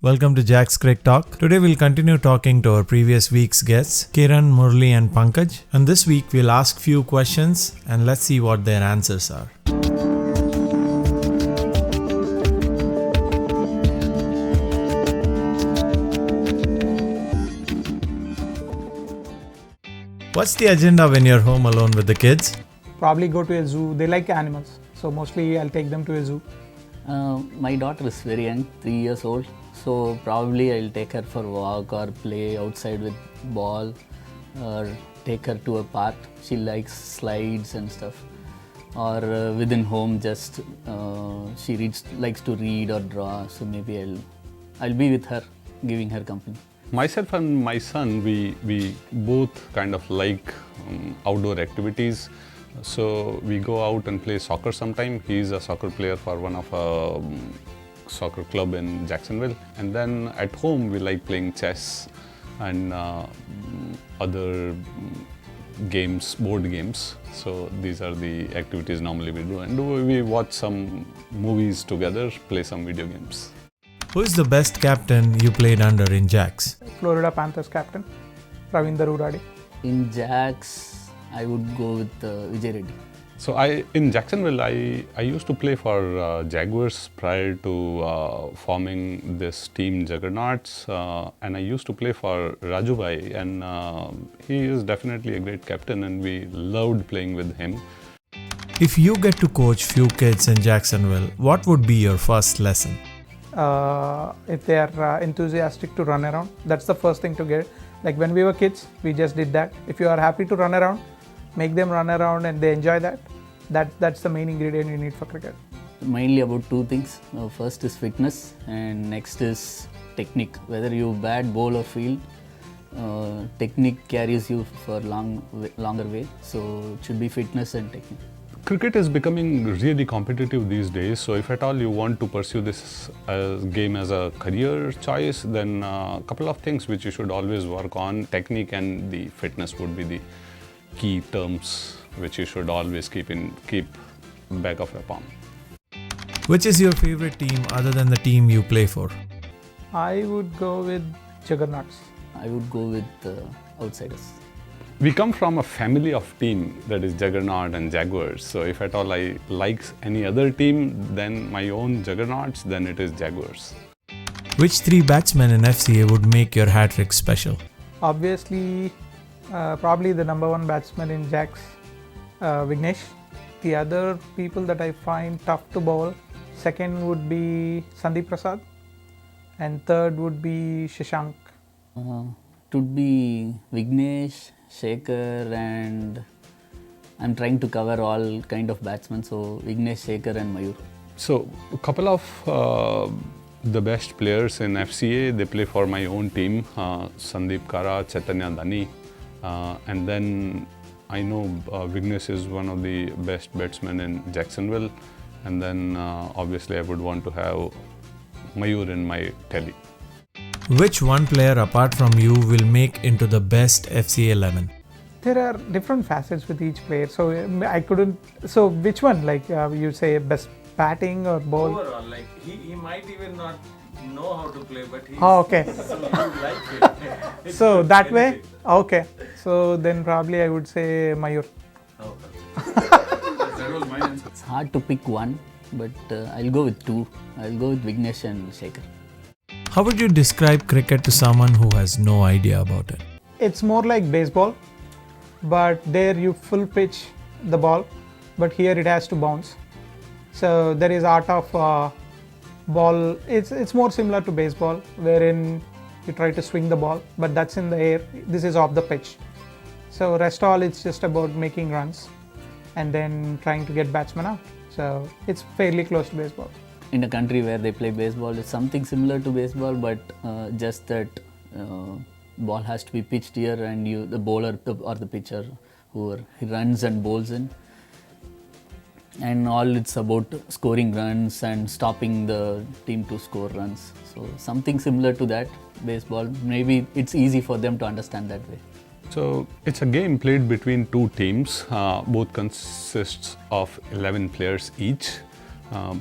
Welcome to Jack's Cricket Talk. Today we'll continue talking to our previous week's guests, Kiran, Murli and Pankaj. And this week we'll ask few questions and let's see what their answers are. What's the agenda when you're home alone with the kids? Probably go to a zoo. They like animals, so mostly I'll take them to a zoo. My daughter is very young, 3 years old, so probably I'll take her for a walk or play outside with ball or take her to a park. She likes slides and stuff. Or within home, just she likes to read or draw, so maybe I'll be with her, giving her company. Myself and my son, we both kind of like outdoor activities. So we go out and play soccer sometime. He's a soccer player for one of a soccer club in Jacksonville. And then at home, we like playing chess and other games, board games. So these are the activities normally we do. And we watch some movies together, play some video games. Who is the best captain you played under in Jacks? Florida Panthers captain, Ravindra Uradi. In Jacks, I would go with Vijay Reddy. So in Jacksonville, I used to play for Jaguars prior to forming this team Juggernauts, and I used to play for Raju Bhai, and he is definitely a great captain, and we loved playing with him. If you get to coach few kids in Jacksonville, what would be your first lesson? If they are enthusiastic to run around, that's the first thing to get. Like when we were kids, we just did that. If you are happy to run around, make them run around and they enjoy that. That's the main ingredient you need for cricket. Mainly about two things. First is fitness and next is technique. Whether you bat, bowl or field, technique carries you for longer way. So it should be fitness and technique. Cricket is becoming really competitive these days, so if at all you want to pursue this game as a career choice, then a couple of things which you should always work on, technique and the fitness would be the key terms which you should always keep back of your palm. Which is your favorite team other than the team you play for? I would go with Juggernauts. I would go with outsiders. We come from a family of team that is Juggernaut and Jaguars. So if at all I like any other team than my own Juggernauts, then it is Jaguars. Which three batsmen in FCA would make your hat-trick special? Obviously, probably the number one batsman in Jacks, Vignesh. The other people that I find tough to bowl, second would be Sandeep Prasad and third would be Shashank. It would be Vignesh, Shekhar, and I'm trying to cover all kind of batsmen, so Vignesh, Shekhar and Mayur. So a couple of the best players in FCA, they play for my own team, Sandeep Kara, Chaitanya Dani, and then I know Vignesh is one of the best batsmen in Jacksonville, and then obviously I would want to have Mayur in my tally. Which one player apart from you will make into the best FCA 11? There are different facets with each player, so I couldn't. So which one? Like you say, best batting or ball? Overall, like he might even not know how to play, but he. Oh, okay. So you like it. So that way, okay. So then probably I would say Mayur. Oh, that was my answer. It's hard to pick one, but I'll go with two. I'll go with Vignesh and Shekhar. How would you describe cricket to someone who has no idea about it? It's more like baseball, but there you full pitch the ball, but here it has to bounce. So there is art of ball. It's more similar to baseball, wherein you try to swing the ball, but that's in the air. This is off the pitch. So rest all, it's just about making runs and then trying to get batsmen out. So it's fairly close to baseball. In a country where they play baseball, it's something similar to baseball, but just that ball has to be pitched here and the bowler or the pitcher he runs and bowls in. And all it's about scoring runs and stopping the team to score runs. So something similar to that, baseball. Maybe it's easy for them to understand that way. So it's a game played between two teams. Both consists of 11 players each.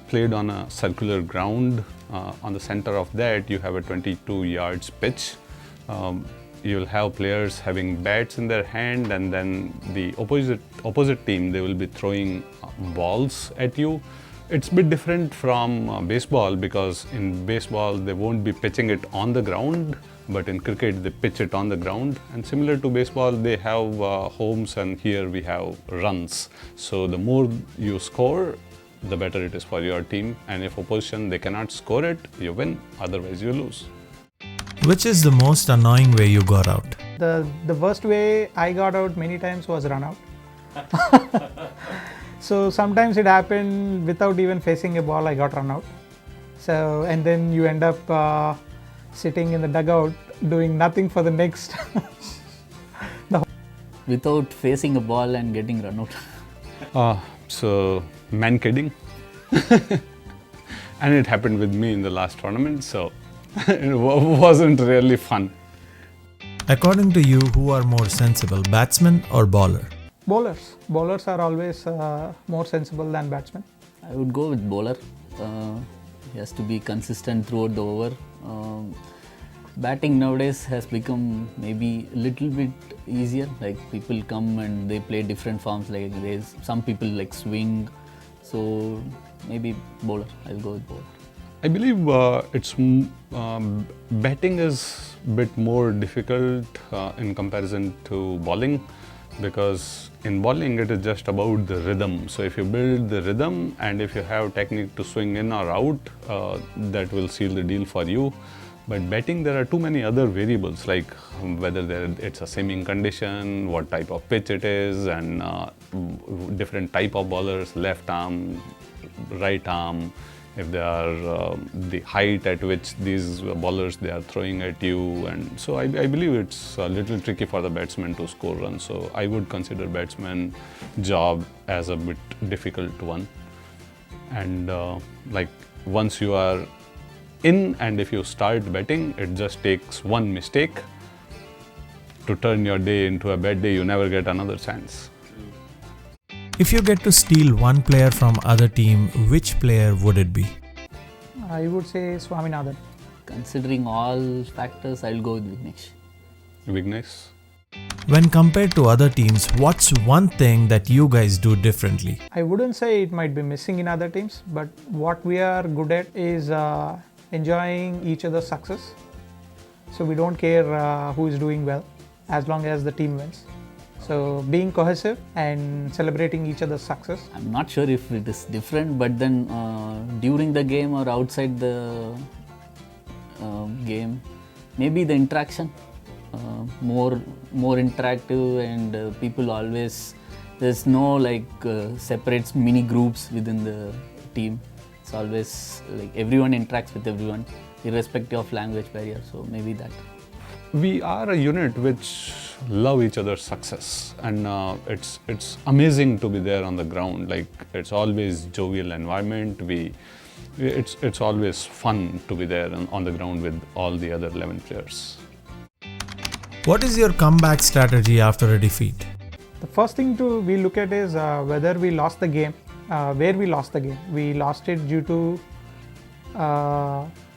played on a circular ground. On the center of that, you have a 22 yards pitch. You'll have players having bats in their hand, and then the opposite team, they will be throwing balls at you. It's a bit different from baseball, because in baseball they won't be pitching it on the ground, but in cricket they pitch it on the ground. And similar to baseball, they have homes, and here we have runs. So the more you score, the better it is for your team. And if opposition, they cannot score it, you win, otherwise you lose. Which is the most annoying way you got out? The worst way I got out many times was run out. So sometimes it happened without even facing a ball, I got run out. So, and then you end up sitting in the dugout doing nothing for the next. Without facing a ball and getting run out. So man kidding. And it happened with me in the last tournament, so it wasn't really fun. According to you, who are more sensible, batsman or bowler? Bowlers. Bowlers are always more sensible than batsmen. I would go with bowler. He has to be consistent throughout the over. Batting nowadays has become maybe a little bit easier. Like people come and they play different forms. Like there's some people like swing. So maybe bowler. I'll go with bowler. I believe batting is a bit more difficult in comparison to bowling, because in bowling it is just about the rhythm. So if you build the rhythm and if you have technique to swing in or out, that will seal the deal for you. But batting, there are too many other variables, like whether it's a seaming condition, what type of pitch it is, and different type of bowlers, left arm, right arm, if they are the height at which these bowlers they are throwing at you. And so I believe it's a little tricky for the batsman to score runs. So I would consider batsman job as a bit difficult one. And like once you are in, and if you start batting, it just takes one mistake to turn your day into a bad day. You never get another chance. If you get to steal one player from other team, which player would it be? I would say Swaminathan. Considering all factors, I'll go with Vignesh. Vignesh? When compared to other teams, what's one thing that you guys do differently? I wouldn't say it might be missing in other teams, but what we are good at is enjoying each other's success. So we don't care who is doing well, as long as the team wins. So being cohesive and celebrating each other's success. I'm not sure if it is different, but then during the game or outside the game, maybe the interaction, more interactive, and people always, there's no like separates mini groups within the team. It's always like everyone interacts with everyone, irrespective of language barrier. So maybe that. We are a unit which love each other's success, and it's amazing to be there on the ground. Like it's always jovial environment. It's always fun to be there on the ground with all the other 11 players. What is your comeback strategy after a defeat? The first thing we look at is whether we lost the game, where we lost the game. We lost it due to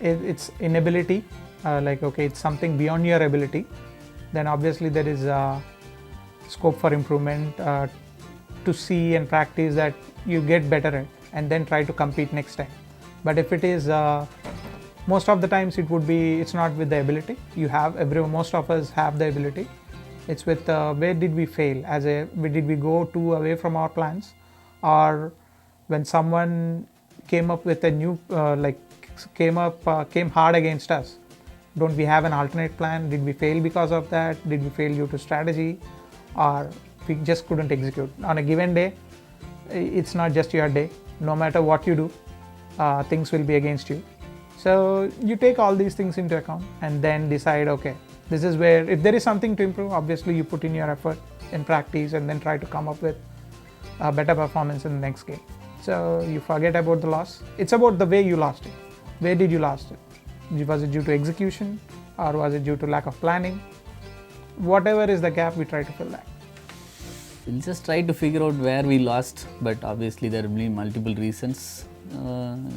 its inability. Like okay, it's something beyond your ability, then obviously there is scope for improvement to see and practice that you get better at, and then try to compete next time. But if it is most of the times it's not with the ability you have. Most of us have the ability. It's with where did we fail, did we go too away from our plans, or when someone came up with a new came hard against us. Don't we have an alternate plan? Did we fail because of that? Did we fail due to strategy, or we just couldn't execute? On a given day, it's not just your day. No matter what you do, things will be against you. So you take all these things into account and then decide, okay, this is where, if there is something to improve, obviously you put in your effort in practice and then try to come up with a better performance in the next game. So you forget about the loss. It's about the way you lost it. Where did you lost it? Was it due to execution, or was it due to lack of planning? Whatever is the gap, we try to fill that. We'll just try to figure out where we lost, but obviously there will be multiple reasons.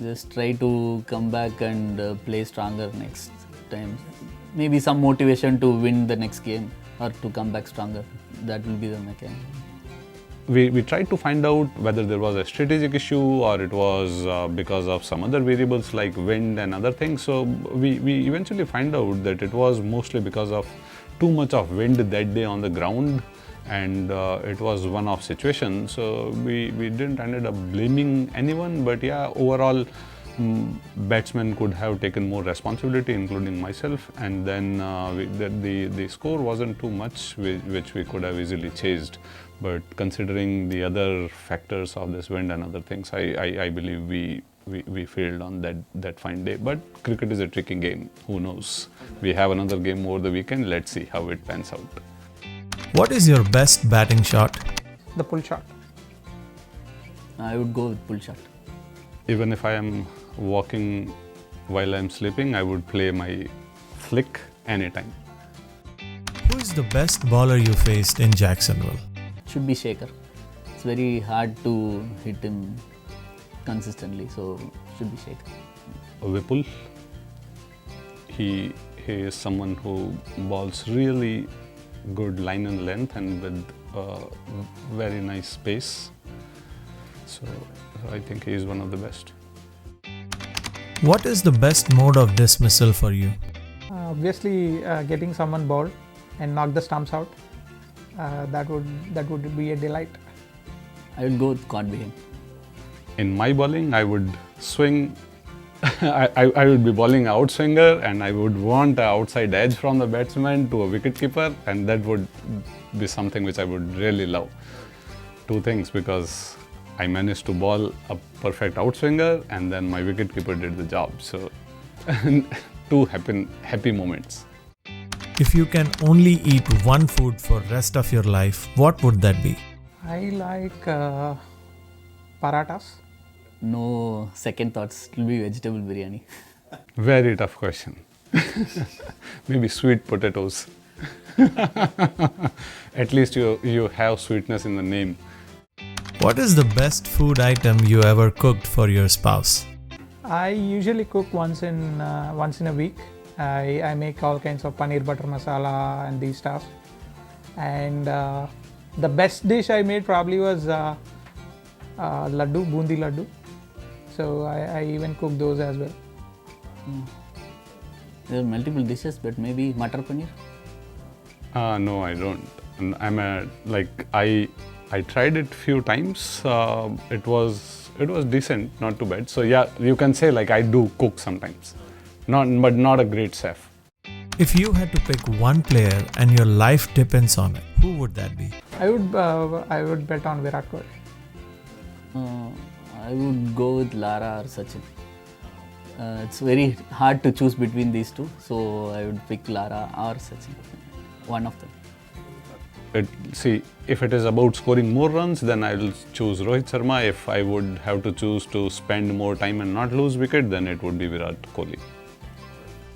Just try to come back and play stronger next time. Maybe some motivation to win the next game or to come back stronger. That will be the mechanism. We tried to find out whether there was a strategic issue or it was because of some other variables like wind and other things. So we eventually find out that it was mostly because of too much of wind that day on the ground, and it was one-off situation. So we didn't ended up blaming anyone, but yeah, overall batsmen could have taken more responsibility, including myself, and then the score wasn't too much, which we could have easily chased. But considering the other factors of this wind and other things, I believe we failed on that fine day. But cricket is a tricky game. Who knows? We have another game over the weekend. Let's see how it pans out. What is your best batting shot? The pull shot. I would go with pull shot. Even if I am walking while I'm sleeping, I would play my flick anytime. Who is the best bowler you faced in Jacksonville? Should be Shaker. It's very hard to hit him consistently, so should be Shaker. Vipul, he is someone who bowls really good line and length and with very nice pace. So I think he is one of the best. What is the best mode of dismissal for you? Obviously, getting someone bowled and knock the stumps out. That would be a delight. I would go with can't be him. In my bowling, I would swing. I would be bowling out swinger, and I would want an outside edge from the batsman to a wicket keeper, and that would be something which I would really love. Two things, because I managed to bowl a perfect outswinger, and then my wicket keeper did the job. So, two happy moments. If you can only eat one food for rest of your life, what would that be? I like parathas. No second thoughts. It will be vegetable biryani. Very tough question. Maybe sweet potatoes. At least you have sweetness in the name. What is the best food item you ever cooked for your spouse? I usually cook once in a week. I make all kinds of paneer butter masala and these stuff. And the best dish I made probably was laddu, bundi laddu. So I even cook those as well. There are multiple dishes, but maybe matar paneer. No, I don't. I tried it few times. It was decent, not too bad. So yeah, you can say like I do cook sometimes, but not a great chef. If you had to pick one player and your life depends on it, who would that be? I would bet on Virat Kohli. I would go with Lara or Sachin. It's very hard to choose between these two, so I would pick Lara or Sachin, one of them. See, if it is about scoring more runs, then I will choose Rohit Sharma. If I would have to choose to spend more time and not lose wicket, then it would be Virat Kohli.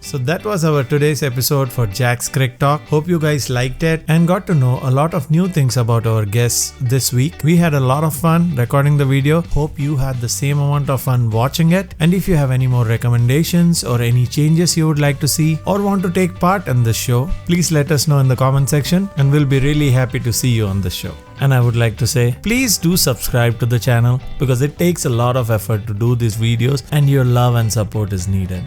So that was our today's episode for Jack's Cricket Talk. Hope you guys liked it and got to know a lot of new things about our guests this week. We had a lot of fun recording the video. Hope you had the same amount of fun watching it. And if you have any more recommendations or any changes you would like to see or want to take part in this show, please let us know in the comment section and we'll be really happy to see you on the show. And I would like to say, please do subscribe to the channel because it takes a lot of effort to do these videos and your love and support is needed.